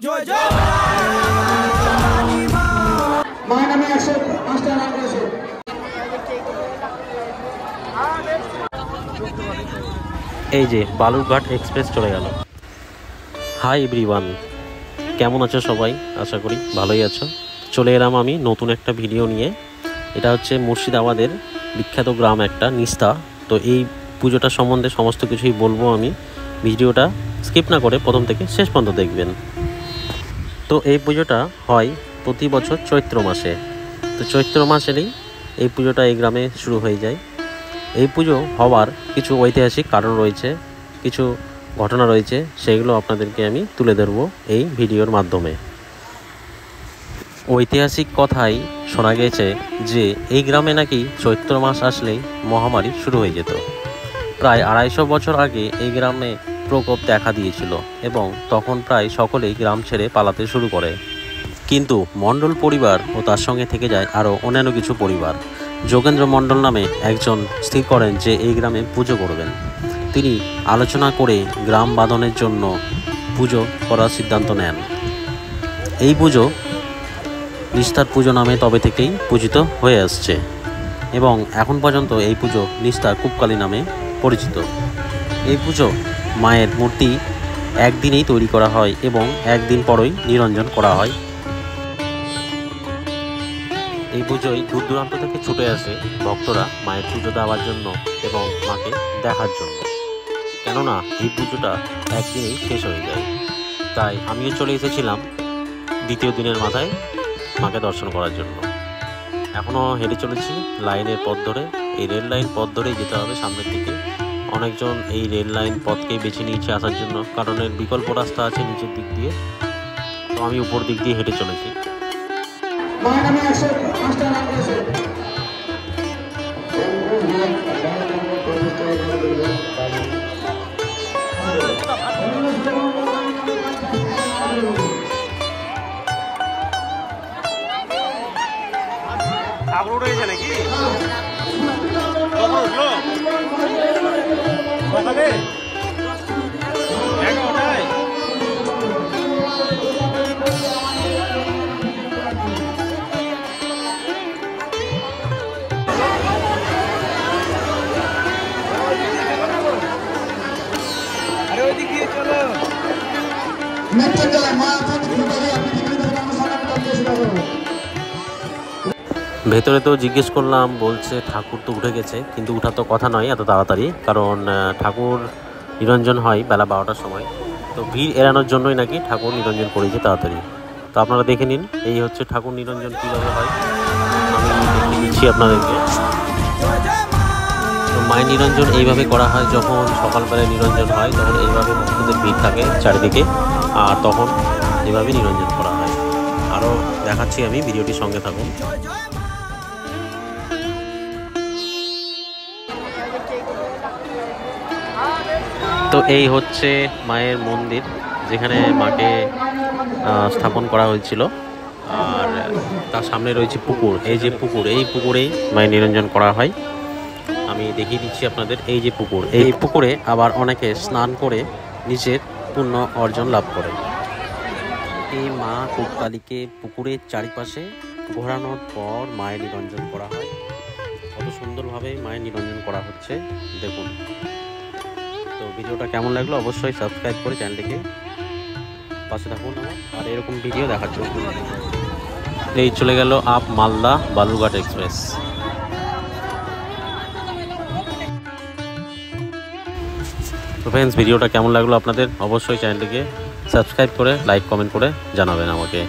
জয় জয় মায়ের নামে 105টা নাম রয়েছে। এই যে বালুরঘাট এক্সপ্রেস চলে গেল। হাই এভরিওয়ান, কেমন আছো সবাই? আশা করি ভালোই আছো। চলে এলাম আমি নতুন একটা ভিডিও নিয়ে। এটা হচ্ছে মুর্শিদাবাদের বিখ্যাত গ্রাম একটা নিস্তা। তো এই পুজোটা সম্বন্ধে সমস্ত কিছুই বলবো আমি। ভিডিওটা স্কিপ না করে প্রথম থেকে শেষ পর্যন্ত দেখবেন। তো এই পুজোটা হয় প্রতি বছর চৈত্র মাসে। তো চৈত্র মাসেরই এই পুজোটা এই গ্রামে শুরু হয়ে যায়। এই পুজো হওয়ার কিছু ঐতিহাসিক কারণ রয়েছে, কিছু ঘটনা রয়েছে, সেগুলো আপনাদেরকে আমি তুলে ধরব এই ভিডিওর মাধ্যমে। ঐতিহাসিক কথাই শোনা গেছে যে এই গ্রামে নাকি চৈত্র মাস আসলেই মহামারী শুরু হয়ে যেত। প্রায় 250 বছর আগে এই গ্রামে প্রকোপ দেখা দিয়েছিল এবং তখন প্রায় সকলেই গ্রাম ছেড়ে পালাতে শুরু করে। কিন্তু মণ্ডল পরিবার ও তার সঙ্গে থেকে যায় আরও অন্যান্য কিছু পরিবার। যোগেন্দ্র মণ্ডল নামে একজন স্থির করেন যে এই গ্রামে পুজো করবেন। তিনি আলোচনা করে গ্রাম বাঁধনের জন্য পুজো করার সিদ্ধান্ত নেন। এই পুজো নিস্তার পুজো নামে তবে থেকেই পূজিত হয়ে আসছে এবং এখন পর্যন্ত এই পুজো নিস্তার কূপকালী নামে পরিচিত। এই পুজো মায়ের মূর্তি একদিনেই তৈরি করা হয় এবং একদিন পরই নিরঞ্জন করা হয়। এই পুজোয় দূর দূরান্ত থেকে ছুটে আসে ভক্তরা মায়ের পুজো দেওয়ার জন্য এবং মাকে দেখার জন্য, কেননা এই পুজোটা একদিনেই শেষ হয়ে যায়। তাই আমিও চলে এসেছিলাম দ্বিতীয় দিনের মাথায় মাকে দর্শন করার জন্য। এখনও হেঁটে চলেছি লাইনের পথ ধরে। এই রেল লাইন পথ ধরেই যেতে হবে সামনের দিকে। অনেকজন এই রেল লাইন পথকেই বেছে নিয়েছে আসার জন্য, কারণ এর বিকল্প রাস্তা আছে নিচের দিক দিয়ে। তো আমি উপর দিক দিয়ে হেঁটে চলেছি। মায়ের নামে 105টা নাম রয়েছে। ঠাকুর উঠেছে নাকি? কখন উঠলো? সকালে 11টায়। আরে ওইদিক দিয়ে চলো। ভেতরে তো জিজ্ঞেস করলাম, বলছে ঠাকুর তো উঠে গেছে, কিন্তু উঠা তো কথা নয় এত তাড়াতাড়ি, কারণ ঠাকুর নিরঞ্জন হয় বেলা 12টার সময়। তো ভিড় এড়ানোর জন্যই নাকি ঠাকুর নিরঞ্জন করেছে তাড়াতাড়ি। তো আপনারা দেখে নিন, এই হচ্ছে ঠাকুর নিরঞ্জন কীভাবে হয়, আমি দেখিয়ে দিচ্ছি আপনাদেরকে। তো মায়ের নিরঞ্জন এইভাবে করা হয়। যখন সকালবেলায় নিরঞ্জন হয় তখন এইভাবে ভক্তদের ভিড় থাকে চারিদিকে, আর তখন এইভাবে নিরঞ্জন করা হয়। আরও দেখাচ্ছি আমি, ভিডিওটির সঙ্গে থাকুন। তো এই হচ্ছে মায়ের মন্দির, যেখানে মাকে স্থাপন করা হয়েছিল। আর তার সামনে রয়েছে পুকুর। এই যে পুকুর, এই পুকুরেই মায়ের নিরঞ্জন করা হয়। আমি দেখিয়ে দিচ্ছি আপনাদের। এই যে পুকুর, এই পুকুরে আবার অনেকে স্নান করে নিজের পুণ্য অর্জন লাভ করে। এই মা কূপকালীকে পুকুরের চারিপাশে ঘোরানোর পর মায়ের নিরঞ্জন করা হয়। কত সুন্দরভাবে মায়ের নিরঞ্জন করা হচ্ছে দেখুন। তো ভিডিওটা কেমন লাগলো অবশ্যই সাবস্ক্রাইব করে চ্যানেলটিকে পাশে থাকুন আর এরকম ভিডিও দেখার জন্য। এই চলে গেল আপ মালদা বালুরঘাট এক্সপ্রেস। তো ফ্রেন্ডস, ভিডিওটা কেমন লাগলো আপনাদের অবশ্যই চ্যানেলটিকে সাবস্ক্রাইব করে লাইক কমেন্ট করে জানাবেন আমাকে।